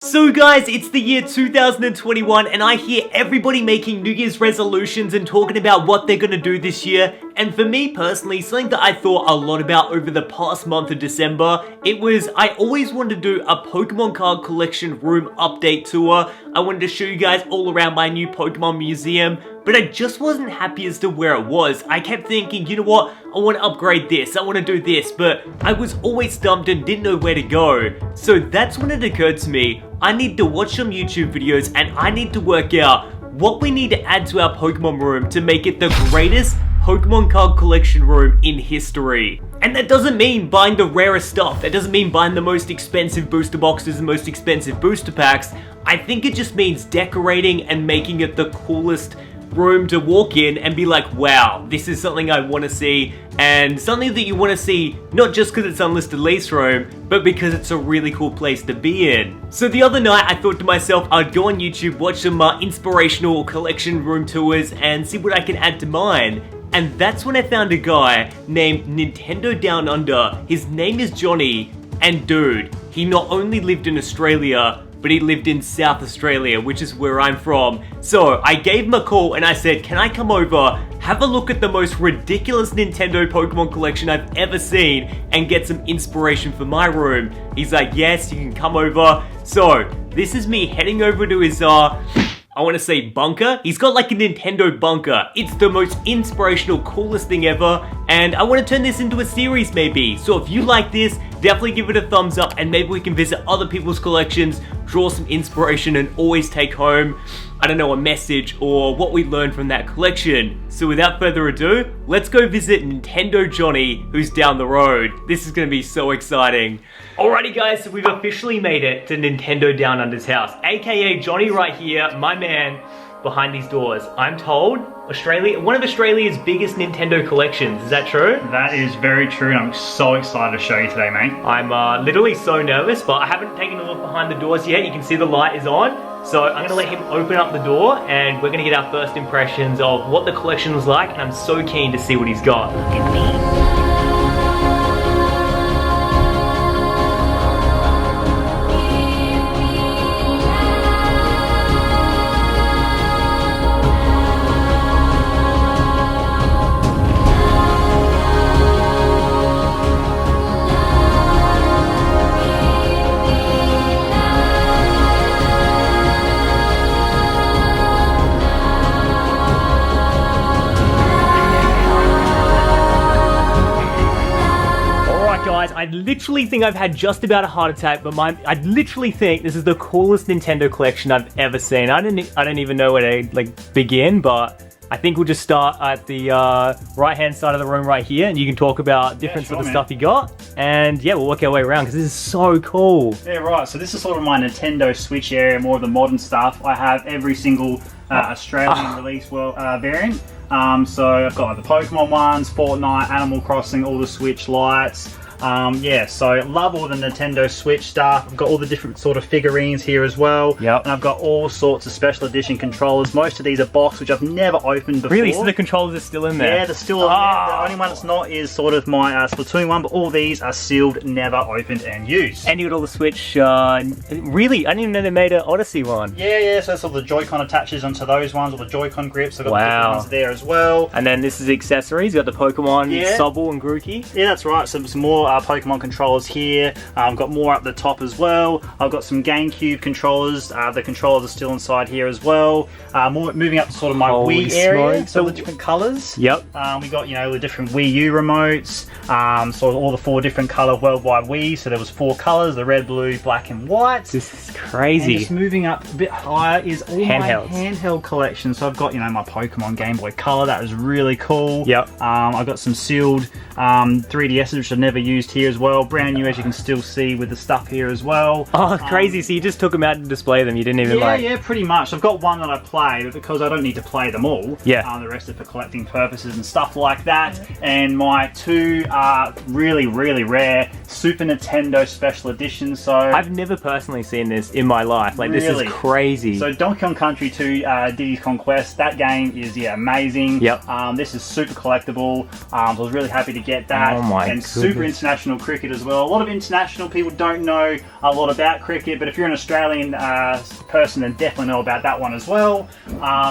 So guys, it's the year 2021 and I hear everybody making New Year's resolutions and talking about what they're gonna do this year. And for me personally, something that I thought a lot about over the past month of December, I always wanted to do a Pokemon card collection room update tour. I wanted to show you guys all around my new Pokemon museum, but I just wasn't happy as to where it was. I kept thinking, you know what, I want to upgrade this, I want to do this, but I was always stumped and didn't know where to go. So that's when it occurred to me, I need to watch some YouTube videos and I need to work out what we need to add to our Pokemon room to make it the greatest Pokemon card collection room in history. And that doesn't mean buying the rarest stuff, that doesn't mean buying the most expensive booster boxes and most expensive booster packs. I think it just means decorating and making it the coolest room to walk in and be like, wow, this is something I want to see, and something that you want to see not just because it's unlisted lease room, but because it's a really cool place to be in. So the other night I thought to myself I'd go on YouTube, watch some inspirational collection room tours and see what I can add to mine. And that's when I found a guy named Nintendo Down Under. His name is Johnny, and dude, he not only lived in Australia, but he lived in South Australia, which is where I'm from. So I gave him a call and I said, can I come over, have a look at the most ridiculous Nintendo Pokemon collection I've ever seen and get some inspiration for my room? He's like, yes, you can come over. So this is me heading over to his, I want to say bunker. He's got like a Nintendo bunker. It's the most inspirational, coolest thing ever. And I want to turn this into a series maybe. So if you like this, definitely give it a thumbs up and maybe we can visit other people's collections, draw some inspiration and always take home, I don't know, a message or what we learned from that collection. So without further ado, let's go visit Nintendo Johnny, who's down the road. This is going to be so exciting. Alrighty guys, so we've officially made it to Nintendo Down Under's house, aka Johnny right here, my man behind these doors. I'm told one of Australia's biggest Nintendo collections. Is that true? That is very true, and I'm so excited to show you today, mate. I'm literally so nervous, but I haven't taken a look behind the doors yet. You can see the light is on. So I'm going to let him open up the door and we're going to get our first impressions of what the collection was like, and I'm so keen to see what he's got. Look at me. Guys, I literally think I've had just about a heart attack, but I literally think this is the coolest Nintendo collection I've ever seen. I don't even know where to begin, but I think we'll just start at the right-hand side of the room right here, and you can talk about different sort of stuff you got. And yeah, we'll work our way around because this is so cool. Yeah, right. So this is sort of my Nintendo Switch area, more of the modern stuff. I have every single Australian release variant. So I've got the Pokemon ones, Fortnite, Animal Crossing, all the Switch lights. Yeah, so love all the Nintendo Switch stuff. I've got all the different sort of figurines here as well. Yep. And I've got all sorts of special edition controllers. Most of these are boxed, which I've never opened before. Really? So the controllers are still in there? Yeah, they're still in there. The only one that's not is sort of my Splatoon one, but all these are sealed, never opened and used. And you got all the Switch, really? I didn't even know they made an Odyssey one. Yeah, so that's all the Joy-Con attaches onto those ones, all the Joy-Con grips. I've got the different ones there as well. And then this is accessories. You got the Pokemon, Sobble and Grookey. Yeah, that's right. So some more Pokemon controllers here. I've got more up the top as well. I've got some Gamecube controllers. The controllers are still inside here as well. Moving up to sort of my Wii area. So the different colours. Yep. We got, the different Wii U remotes. So all the 4 different colour worldwide Wii. So there was 4 colours: the red, blue, black, and white. This is crazy. And just moving up a bit higher is all Handhelds. my handheld collection. So I've got, my Pokemon Game Boy Color. That was really cool. Yep. I've got some sealed 3DSs, which I've never used here as well. Brand new, as you can still see with the stuff here as well. Oh, crazy. So you just took them out to display them. You didn't even Yeah, pretty much. I've got one that I play, but because I don't need to play them all, the rest are for collecting purposes and stuff like that. And my 2 really, really rare Super Nintendo Special Editions. So I've never personally seen this in my life. Like, this is crazy. So Donkey Kong Country 2 Diddy's Conquest, that game is amazing. Yep. This is super collectible. So I was really happy to get that. Oh my And goodness. Super international cricket as well. A lot of international people don't know a lot about cricket, but if you're an Australian person, then definitely know about that one as well.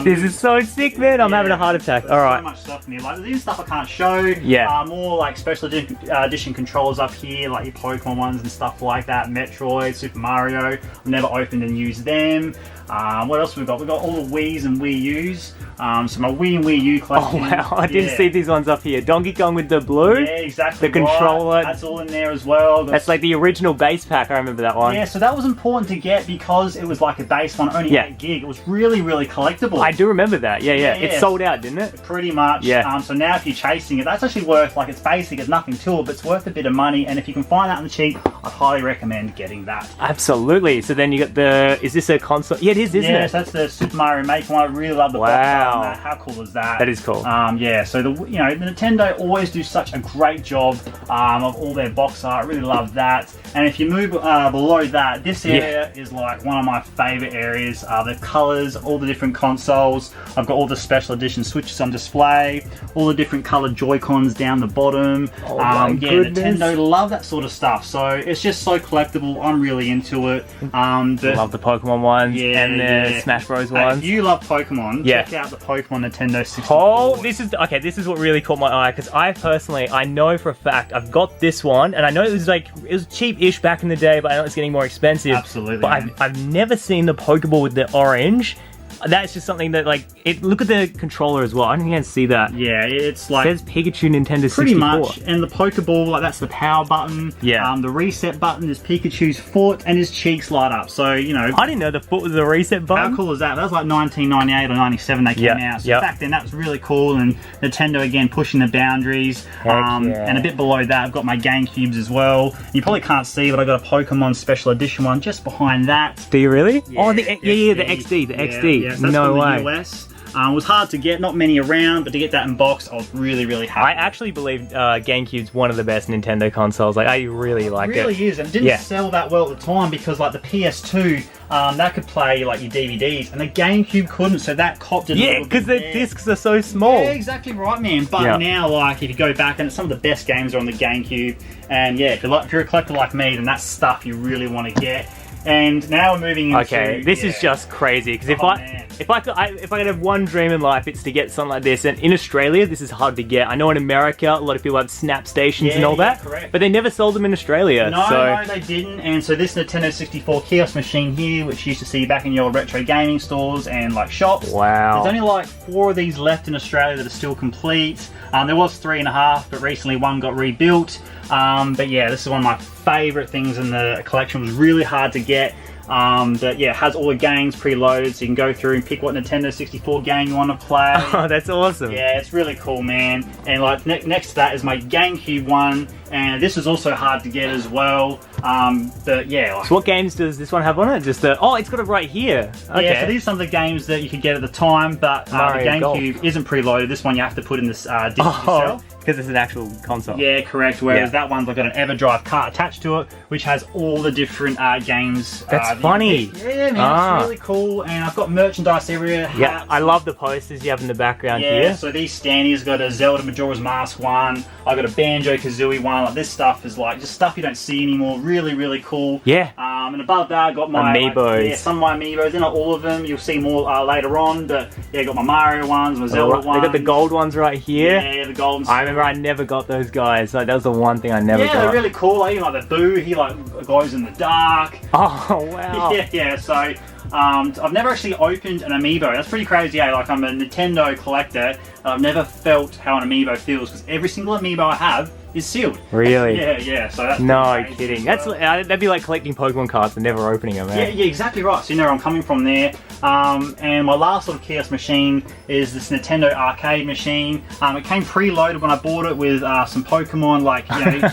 This is so sick, man. I'm having a heart attack. All right. So much stuff in here. Like, there's even stuff I can't show. Yeah. More like special edition controllers up here, like your Pokemon ones and stuff like that. Metroid, Super Mario. I've never opened and used them. What else have we got? We've got all the Wii's and Wii U's. So my Wii and Wii U collection. Oh wow, I didn't see these ones up here. Donkey Kong with the blue. Yeah, exactly. The controller. That's all in there as well. That's like the original base pack. I remember that one. Yeah, so that was important to get because it was like a base one, only 8 gig. It was really, really collectible. I do remember that. Yeah. It sold out, didn't it? Pretty much. Yeah. So now if you're chasing it, that's actually worth, like, it's basic, it's nothing to it, but it's worth a bit of money. And if you can find that on the cheap, I'd highly recommend getting that. Absolutely. So then you got the, is this a console? Yeah, it is, isn't it? Yeah, so that's the Super Mario Maker one. I really love the box art on that. How cool is that? That is cool. Yeah, so the Nintendo always do such a great job of all their box art. I really love that. And if you move below that, this area is like one of my favorite areas. The colors, all the different consoles. I've got all the special edition Switches on display, all the different colored Joy-Cons down the bottom. Oh my goodness. Nintendo love that sort of stuff. So it's just so collectible. I'm really into it. I love the Pokemon ones and the Smash Bros ones. If you love Pokemon, check out the Pokemon Nintendo 64. Oh, this is what really caught my eye, because I know for a fact I've got this one, and I know it was cheap-ish back in the day, but I know it's getting more expensive. Absolutely. But I've never seen the Pokeball with the orange. That's just something that, like, look at the controller as well. I don't even see that. Yeah, it's like... It says Pikachu Nintendo 64. Pretty much. And the Pokeball, like, that's the power button. Yeah. The reset button is Pikachu's foot and his cheeks light up. So, you know... I didn't know the foot was the reset button. How cool is that? That was like 1998 or 97 they came out. So back then, that was really cool. And Nintendo, again, pushing the boundaries. And a bit below that, I've got my Gamecubes as well. You probably can't see, but I got a Pokemon Special Edition one just behind that. Do you really? Yeah, oh, the XD. The XD. Yeah, so no way. US. It was hard to get, not many around, but to get that in box, I was really, really happy. I actually believe GameCube's one of the best Nintendo consoles. Like, I really like it. It really is, and it didn't sell that well at the time because, like, the PS2, that could play, like, your DVDs, and the GameCube couldn't, so that copped it. Yeah, because the discs are so small. Yeah, exactly right, man. But now, like, if you go back, and some of the best games are on the GameCube, and yeah, if you're a collector like me, then that's stuff you really want to get. And now we're moving into... Okay, this is just crazy, because if I could have one dream in life, it's to get something like this. And in Australia, this is hard to get. I know in America, a lot of people have Snap stations and all that, correct. But they never sold them in Australia. No, they didn't. And so this Nintendo 64 kiosk machine here, which you used to see back in your retro gaming stores and like shops. Wow. There's only like 4 of these left in Australia that are still complete. There was 3.5, but recently one got rebuilt. But yeah, this is one of my favorite things in the collection. It was really hard to get. But yeah, it has all the games preloaded, so you can go through and pick what Nintendo 64 game you want to play. Oh, that's awesome. Yeah, it's really cool, man. And like next to that is my GameCube one, and this is also hard to get as well. But yeah. Like, so what games does this one have on it? Just oh, it's got it right here. Okay. Yeah, so these are some of the games that you could get at the time, but the GameCube isn't preloaded. This one you have to put in this disc yourself. Because it's an actual console. Yeah, correct. Whereas that one's got an EverDrive cart attached to it, which has all the different games. That's funny. Yeah, man, it's really cool. And I've got merchandise everywhere. Yeah, I love the posters you have in the background here. Yeah, so these standees got a Zelda Majora's Mask one. I got a Banjo-Kazooie one. Like, this stuff is like just stuff you don't see anymore. Really, really cool. Yeah. And above that, I got my Amiibos. Some of my Amiibos. They're not all of them. You'll see more later on. But yeah, I got my Mario ones, my Zelda ones. They got the gold ones right here. Yeah, the gold ones. I remember I never got those guys. Like, that was the one thing I never got. Yeah, they're really cool. Like, even like the Boo, he like glows in the dark. Oh wow. Yeah. So I've never actually opened an Amiibo. That's pretty crazy. Like, I'm a Nintendo collector, and I've never felt how an Amiibo feels because every single Amiibo I have is sealed. Really? Yeah. So that's no kidding. That's that'd be like collecting Pokemon cards and never opening them. Yeah, exactly right. So you know where I'm coming from there. And my last sort of kiosk machine is this Nintendo arcade machine. It came preloaded when I bought it with some Pokemon, like, you know.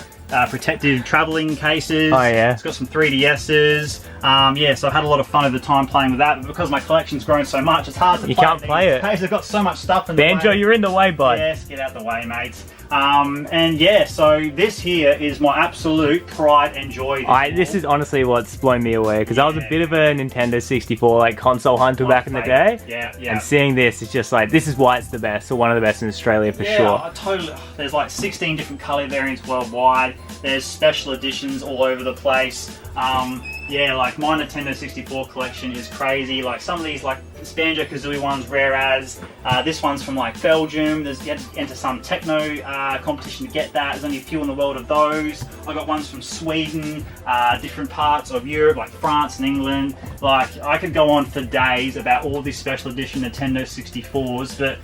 Protective traveling cases. Oh yeah. It's got some 3DSs. Yeah, so I've had a lot of fun over the time playing with that. But because my collection's grown so much, it's hard to play. You can't play it. I've got so much stuff in the Banjo, way. you're in the way, bud. Yes, get out the way, mate. And yeah, so this here is my absolute pride and joy. This is honestly what's blown me away, because I was a bit of a Nintendo 64 like console hunter back in the day. Yeah. And seeing this, it's just like, this is why it's the best, or one of the best in Australia for sure. Totally. There's like 16 different color variants worldwide. side. There's special editions all over the place. Yeah, like my Nintendo 64 collection is crazy. Like some of these, like Banjo-Kazooie ones, rare as. This one's from like Belgium. You had to enter some techno competition to get that. There's only a few in the world of those. I got ones from Sweden, different parts of Europe, like France and England. Like I could go on for days about all these special edition Nintendo 64s, but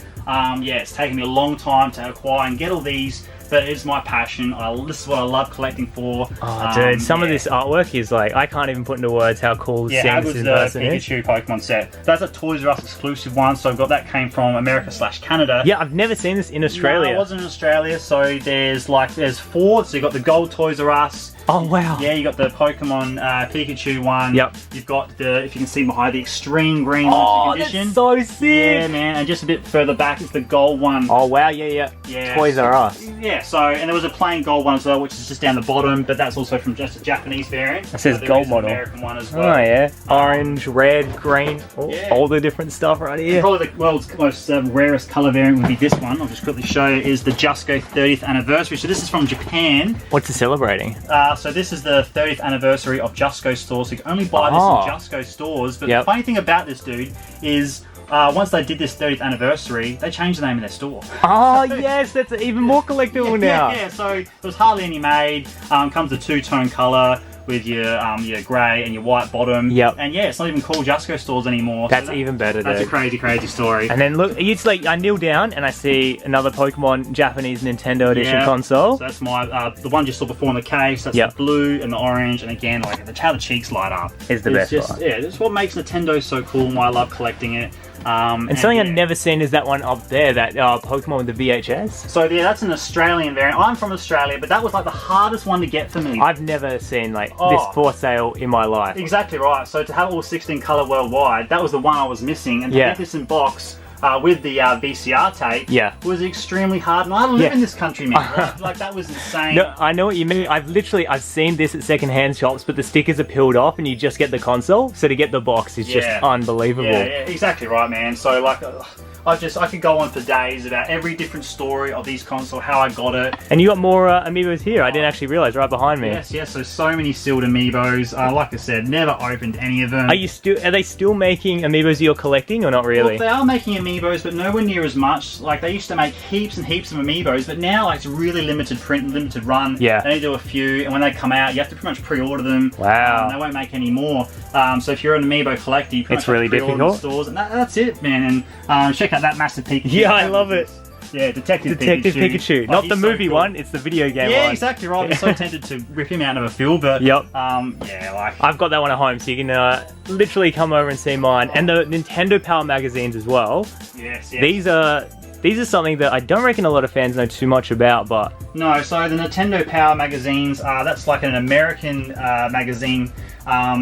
yeah, it's taken me a long time to acquire and get all these. But it's my passion. This is what I love collecting for. Oh, dude, some of this artwork is like, I can't even put into words how cool seeing this in person is. Pikachu Pokemon set. That's a Toys R Us exclusive one, so I've got that came from America/Canada. Yeah, I've never seen this in Australia. No, it wasn't in Australia, so there's 4. So you got the Gold Toys R Us. Oh, wow. Yeah, you got the Pokemon Pikachu one. Yep. You've got the, if you can see behind, the Extreme Green edition. That's so sick. Yeah, man. And just a bit further back is the gold one. Oh, wow. Yeah. Toys R Us. Yeah, so, and there was a plain gold one as well, which is just down the bottom, but that's also from just a Japanese variant. It says gold model. American one as well. Oh, yeah. Orange, red, green, all the different stuff right here. And probably the world's most rarest color variant would be this one. I'll just quickly show you, is the Just Go 30th anniversary. So this is from Japan. What's it celebrating? So this is the 30th anniversary of Just Go stores. So you can only buy this in Just Go stores. But the funny thing about this, dude, is once they did this 30th anniversary, they changed the name of their store. Oh, yes, that's even more collectible now. Yeah, so there was hardly any made. Comes a two-tone color with your grey and your white bottom. Yep. And yeah, it's not even called Just Go stores anymore. That's so even better, That's dude. a crazy, crazy story. And then look, it's like I kneel down and I see another Pokemon Japanese Nintendo Edition console. So that's my the one you saw before in the case. That's the blue and the orange, and again, like how the cheeks light up is the best part. Yeah, that's what makes Nintendo so cool and why I love collecting it. And something I've never seen is that one up there, that Pokemon with the VHS. So yeah, that's an Australian variant. I'm from Australia, but that was like the hardest one to get for me. I've never seen like this for sale in my life. Exactly right. So to have all 16 color worldwide, that was the one I was missing, and to get this in box with the VCR tape was extremely hard. And I live in this country, man. Like that was insane. No, I know what you mean. I've seen this at secondhand shops, but the stickers are peeled off and you just get the console. So to get the box is just unbelievable. Yeah, exactly right, man. So like I could go on for days about every different story of these consoles, how I got it. And you got more amiibos here. I didn't actually realize, right behind me. Yes. So many sealed amiibos. Like I said, never opened any of them. Are they still making amiibos you're collecting, or not really? Well, they are making amiibos, but nowhere near as much. Like they used to make heaps and heaps of amiibos, but now like it's really limited print, limited run. Yeah. They only do a few, and when they come out, you have to pretty much pre-order them. Wow. They won't make any more. So if you're an amiibo collector, you pretty much really pre-order difficult. the stores, and that's it, man. And check out that massive Pikachu. Yeah, I love it. Yeah, Detective Pikachu. Not the movie one, it's the video game one. Yeah, exactly right. I'm so tempted to rip him out of a field, but yeah, like I've got that one at home, so you can literally come over and see mine. And the Nintendo Power magazines as well. Yes. These are something that I don't reckon a lot of fans know too much about, but no. So the Nintendo Power magazines, that's like an American magazine.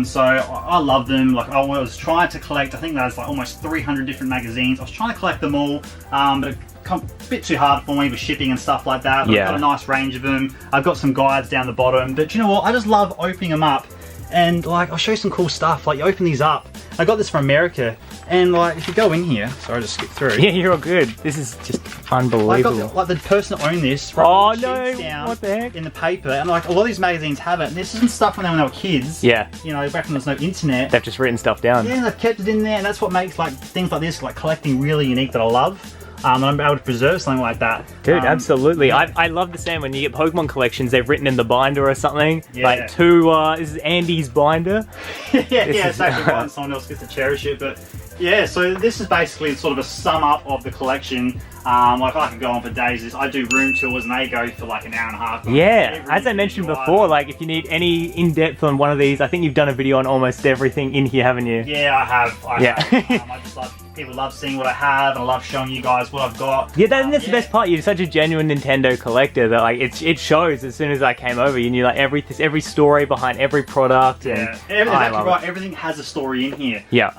So I love them. Like I was trying to collect, I think there's like almost 300 different magazines. I was trying to collect them all, but a bit too hard for me with shipping and stuff like that. But I've got a nice range of them. I've got some guides down the bottom, but you know what? I just love opening them up. And like, I'll show you some cool stuff. Like you open these up. I got this from America. And like, if you go in here, sorry, I just skipped through. Yeah, you're all good. This is just unbelievable. Like the person that owned this. Oh no, what the heck? In the paper. And like, a lot of these magazines have it. And this isn't stuff when they were kids. Yeah. You know, back when there's no internet. They've just written stuff down. Yeah, they've kept it in there. And that's what makes like things like this, like collecting, really unique that I love. And I'm able to preserve something like that. Dude, absolutely. I love the same when you get Pokemon collections, they've written in the binder or something. Yeah. Like this is Andy's binder. yeah, it's actually one someone else gets to cherish it. But yeah, so this is basically sort of a sum up of the collection. Like I could go on for days. I do room tours and they go for like an hour and a half. Yeah, as I mentioned before, like if you need any in-depth on one of these, I think you've done a video on almost everything in here, haven't you? Yeah, I have. I just love, people love seeing what I have, and I love showing you guys what I've got. Yeah, that's the best part. You're such a genuine Nintendo collector that like it shows as soon as I came over. You knew like every story behind every product. And exactly right. Everything has a story in here. Yeah.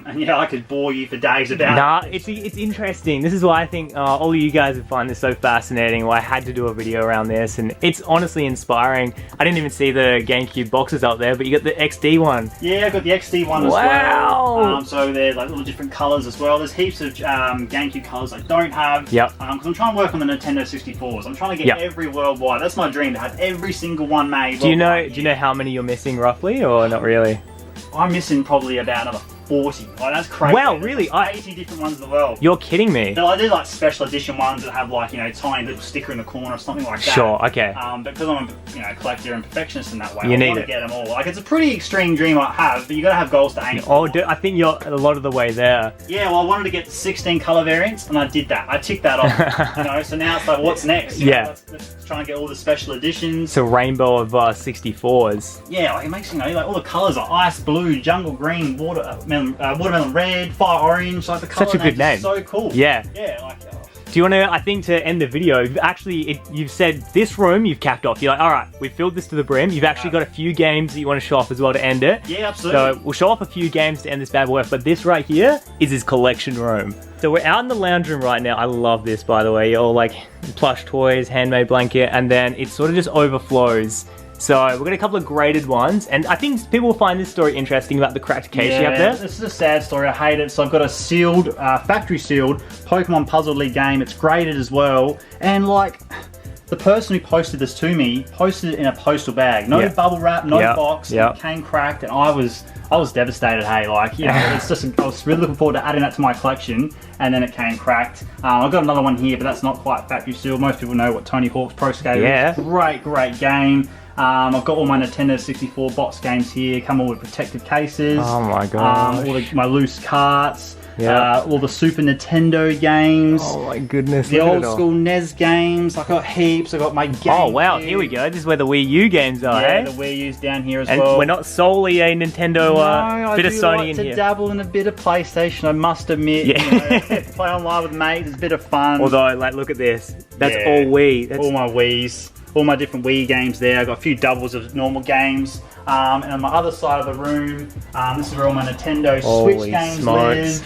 And yeah, I could bore you for days about it. It's interesting. This is why I think think all of you guys would find this so fascinating. Well, I had to do a video around this, and it's honestly inspiring. I didn't even see the Gamecube boxes up there, but you got the XD one. Yeah, I got the XD one as well. So they're like little different colours as well. There's heaps of Gamecube colours I don't have. Yep. Because I'm trying to work on the Nintendo 64s. I'm trying to get every worldwide. That's my dream, to have every single one made. Do you know how many you're missing roughly, or not really? I'm missing probably about another 40. Like, that's crazy. Wow, really? There's 80 different ones in the world. You're kidding me. I do like special edition ones that have like, you know, tiny little sticker in the corner or something like that. Sure, okay. But because I'm a collector and perfectionist in that way, You I need want to it. get them all. Like, it's a pretty extreme dream I have, but you got to have goals to aim for. Oh, I think you're a lot of the way there. Yeah, well, I wanted to get 16 color variants, and I did that. I ticked that off. You know, so now it's like, what's next? You know, let's try and get all the special editions. It's a rainbow of 64s. Yeah, like it makes, you know, like all the colors are ice blue, jungle green, watermelon red, fire orange. Like the color Such a good name. So cool. Yeah. Yeah, like. Do you want to, I think to end the video, you've said this room you've capped off. You're like, all right, we've filled this to the brim. You've actually got a few games that you want to show off as well to end it. Yeah, absolutely. So we'll show off a few games to end this bad boy off, but this right here is his collection room. So we're out in the lounge room right now. I love this, by the way. All like plush toys, handmade blanket, and then it sort of just overflows. So we've got a couple of graded ones, and I think people will find this story interesting about the cracked case you have there. This is a sad story. I hate it. So I've got a sealed, factory sealed Pokemon Puzzle League game. It's graded as well, and like the person who posted this to me posted it in a postal bag, no bubble wrap, no box. And it came cracked, and I was devastated. Hey, like, you know, it's just I was really looking forward to adding that to my collection, and then it came cracked. I've got another one here, but that's not quite factory sealed. Most people know what Tony Hawk's Pro Skater is. Great game. I've got all my Nintendo 64 box games here, come all with protective cases. Oh my god. All my loose carts. All the Super Nintendo games. Oh my goodness. The old school NES games. I got heaps. I got my Gamecube. Oh wow, here we go. This is where the Wii U games are, Yeah, the Wii U's down here as well. And we're not solely a Nintendo, bit of Sony in here. I dabble in a bit of PlayStation, I must admit. Yeah. You know, play online with mates, it's a bit of fun. Although, like, look at this. That's all Wii. That's all my Wiis. All my different Wii games there. I've got a few doubles of normal games. And on my other side of the room, this is where all my Nintendo Switch games live.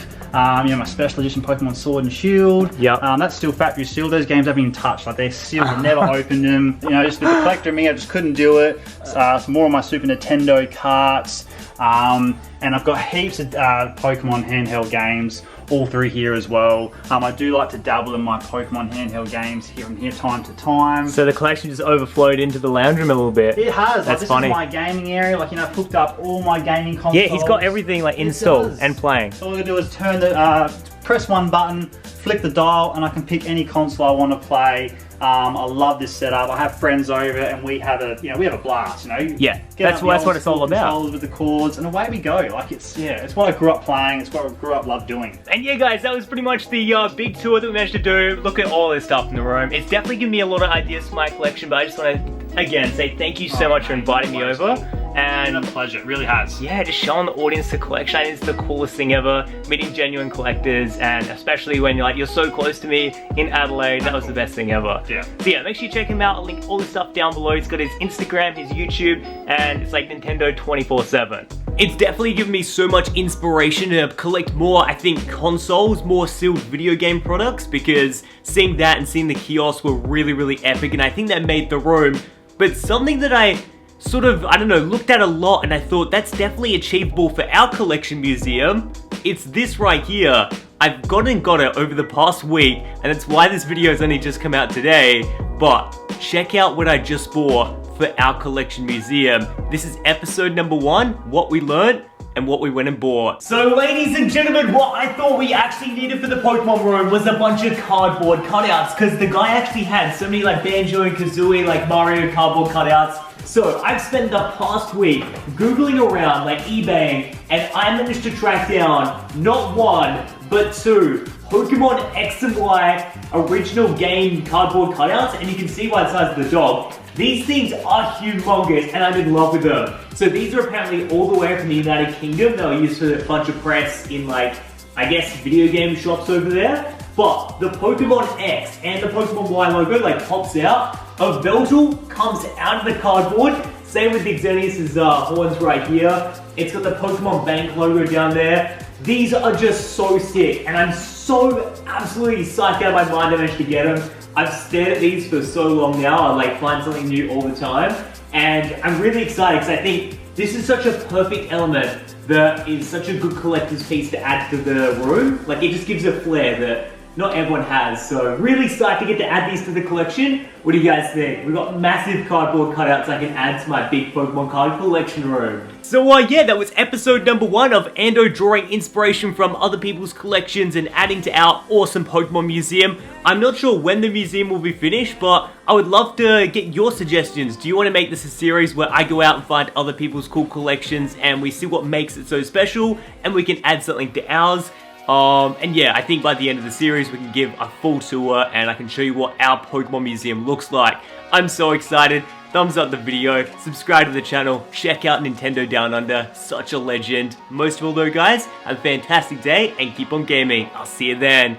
You know, my special edition Pokemon Sword and Shield. That's still factory sealed. Those games haven't even touched. Like, they're sealed. I never opened them. You know, just with the collector in me, I just couldn't do it. Some more of my Super Nintendo carts. And I've got heaps of Pokemon handheld games all through here as well. I do like to dabble in my Pokemon handheld games here and here time to time. So the collection just overflowed into the lounge room a little bit. It has. That's funny. This is my gaming area. Like, you know, I've hooked up all my gaming consoles. Yeah, he's got everything like installed and playing. So all I gotta do is turn the, press one button, flick the dial, and I can pick any console I want to play. I love this setup. I have friends over, and we have a blast. You know. Yeah, that's what it's all about. Controllers with the cords, and away we go. Like, it's what I grew up playing. It's what I grew up love doing. And yeah, guys, that was pretty much the big tour that we managed to do. Look at all this stuff in the room. It's definitely given me a lot of ideas for my collection, but I just want to again say thank you so much for inviting me over. And it's been a pleasure, it really has. Yeah, just showing the audience the collection. I think it's the coolest thing ever. Meeting genuine collectors, and especially when you're so close to me in Adelaide, that was the best thing ever. Yeah. So yeah, make sure you check him out. I'll link all the stuff down below. He's got his Instagram, his YouTube, and it's like Nintendo 24/7. It's definitely given me so much inspiration to collect more, I think, consoles, more sealed video game products, because seeing that and seeing the Kiosk were really, really epic, and I think that made the room. But something that I sort of, I don't know, looked at a lot and I thought that's definitely achievable for our collection museum. It's this right here. I've got it over the past week, and that's why this video has only just come out today, but check out what I just bought for our collection museum. This is episode number 1, what we learned and what we went and bought. So ladies and gentlemen, what I thought we actually needed for the Pokemon room was a bunch of cardboard cutouts, because the guy actually had so many like Banjo and Kazooie, like Mario cardboard cutouts. So I've spent the past week Googling around, like eBaying, and I managed to track down not 1, but 2 Pokemon X and Y original game cardboard cutouts, and you can see by the size of the dog. These things are humongous, and I'm in love with them. So these are apparently all the way from the United Kingdom. They were used for a bunch of press in, like, I guess, video game shops over there. But the Pokemon X and the Pokemon Y logo, like, pops out. A Veltal comes out of the cardboard. Same with the Xerneas' horns right here. It's got the Pokemon Bank logo down there. These are just so sick, and I'm so absolutely psyched out of my mind I managed to get them. I've stared at these for so long now, I like find something new all the time, and I'm really excited because I think this is such a perfect element that is such a good collector's piece to add to the room. Like, it just gives a flair that not everyone has, so really psyched to get to add these to the collection. What do you guys think? We've got massive cardboard cutouts I can add to my big Pokemon card collection room. So yeah, that was episode number 1 of Ando drawing inspiration from other people's collections and adding to our awesome Pokemon museum. I'm not sure when the museum will be finished, but I would love to get your suggestions. Do you want to make this a series where I go out and find other people's cool collections and we see what makes it so special and we can add something to ours? And yeah, I think by the end of the series we can give a full tour and I can show you what our Pokemon museum looks like. I'm so excited. Thumbs up the video, subscribe to the channel, check out Nintendo Down Under, such a legend. Most of all though guys, have a fantastic day and keep on gaming. I'll see you then.